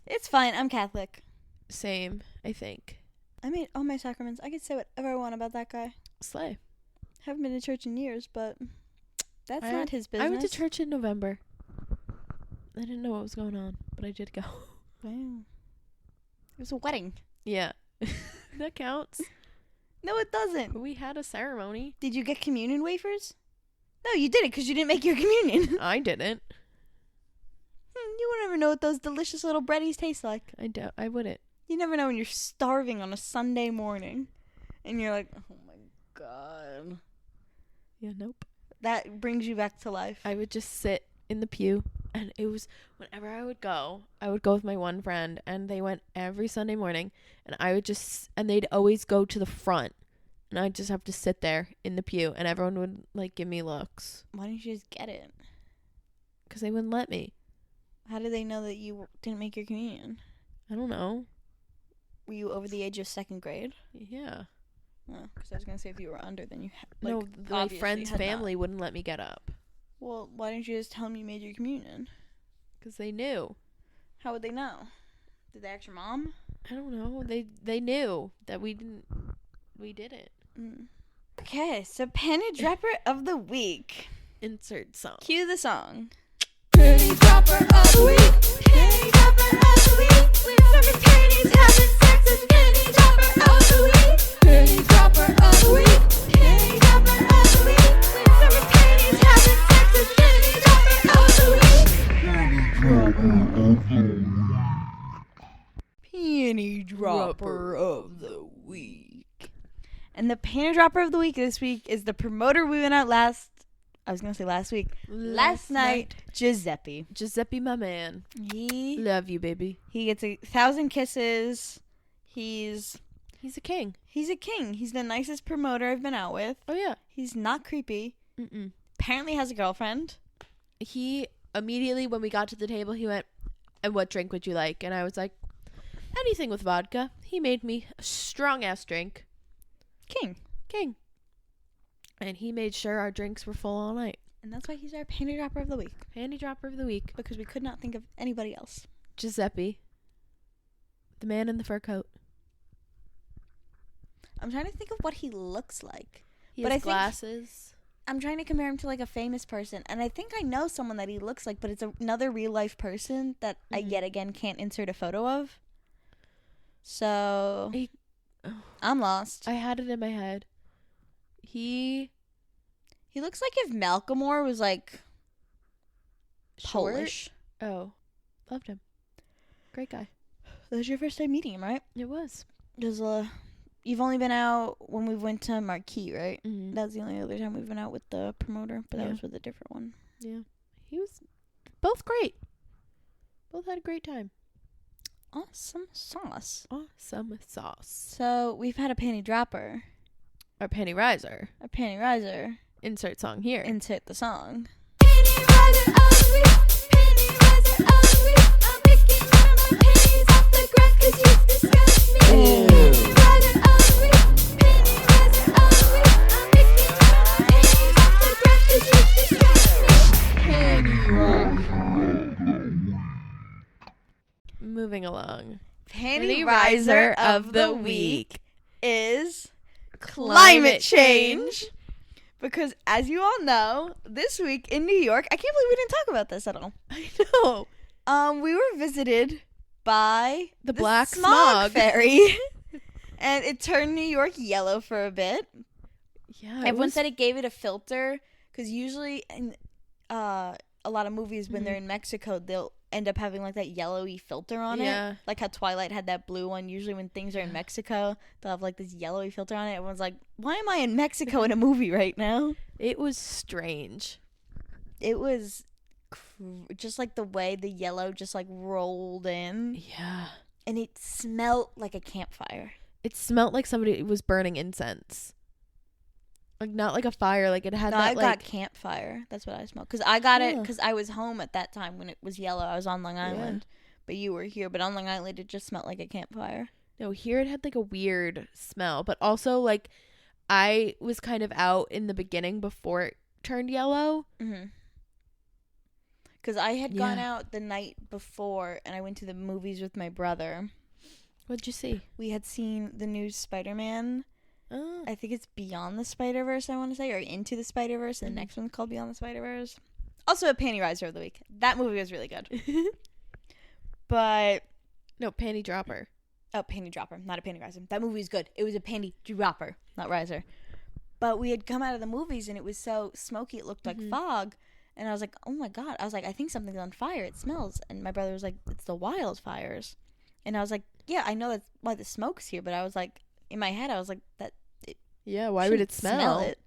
It's fine. I'm Catholic. Same, I think. I made all my sacraments. I could say whatever I want about that guy. Slay. Haven't been to church in years, but that's I- not his business. I went to church in November. I didn't know what was going on, but I did go. Wow. It was a wedding. Yeah. That counts. No, it doesn't. We had a ceremony. Did you get communion wafers? No, you didn't because you didn't make your communion. I didn't. You would never know what those delicious little breadies taste like. I wouldn't. You never know when you're starving on a Sunday morning. And you're like, oh my God. Yeah, nope. That brings you back to life. I would just sit in the pew, and it was whenever I would go with my one friend, and they went every Sunday morning, and and they'd always go to the front, and I'd just have to sit there in the pew, and everyone would, like, give me looks. Why didn't you just get it? Because they wouldn't let me. How did they know that you didn't make your communion? I don't know. Were you over the age of 2nd grade? Yeah. Because I was going to say if you were under, then you No, my friend's family wouldn't let me get up. Well, why didn't you just tell them you made your communion? Because they knew. How would they know? Did they ask your mom? I don't know. They knew that we did it. Okay, so panty dropper of the week. Insert song. Cue the song. Panty dropper of the week. Panty dropper of the week. With some panties having sex with panty dropper of the week. Panty dropper of the week. Panty dropper of the week. With some panties having sex with panty dropper of the week. Panty dropper of the week. And the panty dropper of the week this week is the promoter we went out last week. Last night, Giuseppe. Giuseppe, my man. He Love you, baby. gets 1,000 kisses. He's He's a king. a king. He's the nicest promoter I've been out with. Oh, yeah. He's not creepy. Mm-mm. Apparently has a girlfriend. He immediately, when we got to the table, he went, and what drink would you like? And I was like, anything with vodka. He made me a strong-ass drink. King. And he made sure our drinks were full all night. And that's why he's our panty dropper of the week. Panty dropper of the week. Because we could not think of anybody else. Giuseppe. The man in the fur coat. I'm trying to think of what he looks like. He But has I think- glasses. I'm trying to compare him to like a famous person. And I think I know someone that he looks like, but it's another real life person that I yet again can't insert a photo of. So I'm lost. I had it in my head. He He looks like if Malcolmore was like short? Polish. Oh, loved him. Great guy. That was your first time meeting him, right? It was. Because you've only been out when we went to Marquee, right? Mm-hmm. That was the only other time we've been out with the promoter, but that Yeah. was with a different one. Yeah. He was both great. Both had a great time. Awesome sauce. Awesome sauce. So we've had a panty dropper, Our panty riser. a panty riser. Insert song here. Insert the song. Panty riser of the week. Panty riser of the week. I'm picking some of my panties off the ground 'cause you disgust me. Panty riser of the week. Panty riser of the week. I'm picking some of my panties off the ground 'cause you disgust me. Moving along. Panty riser of the week is climate change. Because as you all know, this week in New York, I can't believe we didn't talk about this at all. I know. We were visited by The black smog smog. fairy. And it turned New York yellow for a bit. Yeah. Everyone said it gave it a filter because usually a lot of movies when they're in Mexico, they'll end up having like that yellowy filter on it. Like how Twilight had that blue one. Usually when things are in Mexico, they'll have like this yellowy filter on it. Everyone's like, why am I in Mexico in a movie right now? It was strange. It was just like the way the yellow just like rolled in. Yeah. And it smelled like a campfire. It smelled like somebody was burning incense. Like, not like a fire. Like, it had I got campfire. That's what I smelled. Because I got it because I was home at that time when it was yellow. I was on Long Island. But you were here. But on Long Island, it just smelled like a campfire. No, here it had like a weird smell. But also, like, I was kind of out in the beginning before it turned yellow. Because I had gone out the night before and I went to the movies with my brother. What'd you see? We had seen the new Spider-Man. Oh. I think it's Beyond the Spider-Verse, I want to say, or Into the Spider-Verse. And the next one's called Beyond the Spider-Verse. Also a panty riser of the week. That movie was really good. But... No, panty dropper. Oh, panty dropper, not a panty riser. That movie was good. It was a panty dropper, not riser. But we had come out of the movies and it was so smoky, it looked like fog. And I was like, oh my God. I was like, I think something's on fire. It smells. And my brother was like, it's the wildfires. And I was like, yeah, I know that's why the smoke's here. But I was like, in my head, I was like, why would it smell? It.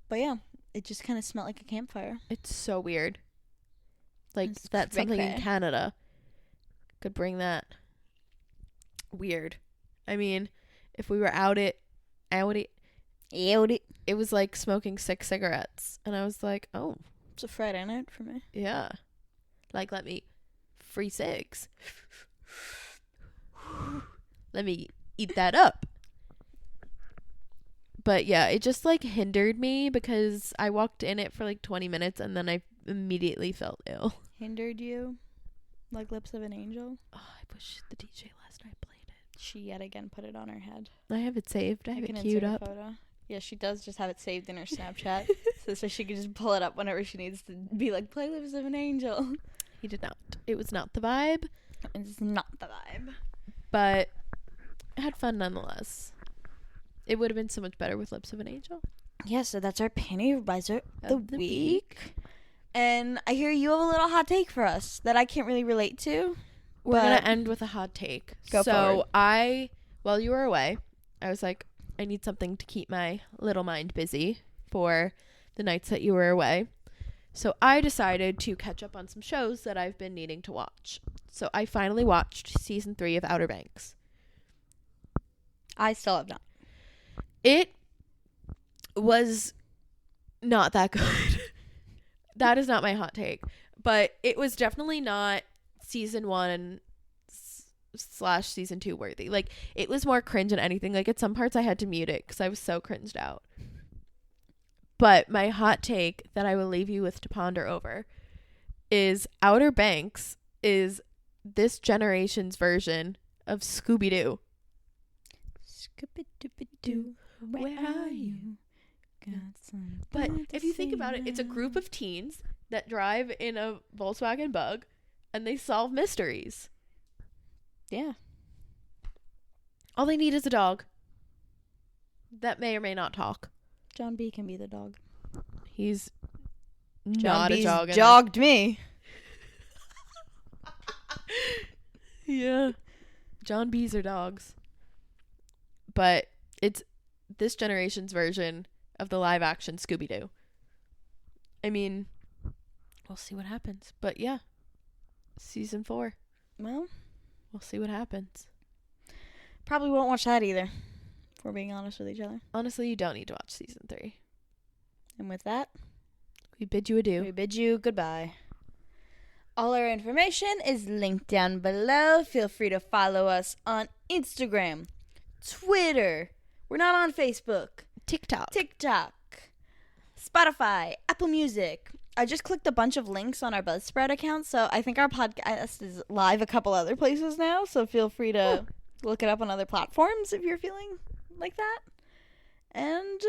But yeah, it just kind of smelled like a campfire. It's so weird. Like, It's that's something in creepy. Canada could bring that. Weird. I mean, if we were it was like smoking 6 cigarettes. And I was like, oh. It's a Friday night for me. Yeah. Like, let me free 6. Let me eat that up. But yeah, it just like hindered me because I walked in it for like 20 minutes and then I immediately felt ill. Hindered you? Like Lips of an Angel? Oh, I wish the DJ last night played it. She yet again put it on her head. I have it saved. I have it queued insert a up. photo. Yeah, she does just have it saved in her Snapchat. so she can just pull it up whenever she needs to be like, play Lips of an Angel. He did not. It was not the vibe. It's not the vibe. But I had fun nonetheless. It would have been so much better with Lips of an Angel. Yeah, so that's our panty riser of the week. And I hear you have a little hot take for us that I can't really relate to. We're going to end with a hot take. Go forward. While you were away, I was like, I need something to keep my little mind busy for the nights that you were away. So I decided to catch up on some shows that I've been needing to watch. So I finally watched season 3 of Outer Banks. I still have not. It was not that good. That is not my hot take. But it was definitely not season 1 / season 2 worthy. Like, it was more cringe than anything. Like, at some parts I had to mute it because I was so cringed out. But my hot take that I will leave you with to ponder over is Outer Banks is this generation's version of Scooby-Doo. Scooby-Dooby-Doo, where are you? But if you think about it, it's a group of teens that drive in a Volkswagen Bug and they solve mysteries. Yeah. All they need is a dog that may or may not talk. John B can be the dog. He's John not B's a dog. jogged me. Yeah. John B's are dogs. But it's this generation's version of the live action Scooby-Doo. I mean, we'll see what happens. But yeah, season 4. Well, we'll see what happens. Probably won't watch that either, if we're being honest with each other. Honestly, you don't need to watch season 3. And with that, we bid you adieu. We bid you goodbye. All our information is linked down below. Feel free to follow us on Instagram, Twitter. We're not on Facebook. TikTok, Spotify, Apple Music. I just clicked a bunch of links on our Buzzsprout account, so I think our podcast is live a couple other places now, so feel free to look it up on other platforms if you're feeling like that. And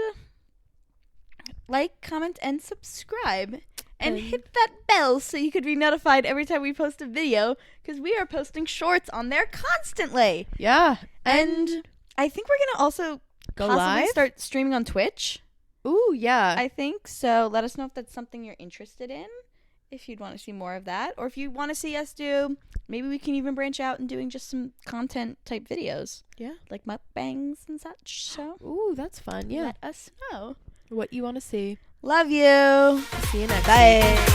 like, comment, and subscribe. And hit that bell so you could be notified every time we post a video, because we are posting shorts on there constantly. Yeah. And I think we're going to also go possibly live? Start streaming on Twitch. Ooh, yeah. I think so. Let us know if that's something you're interested in. if you'd want to see more of that, or if you want to see us do, maybe we can even branch out and doing just some content type videos. Yeah. Like mukbangs and such. So Ooh, that's fun. Yeah. let us know. What you want to see. Love you. See you next week. Bye.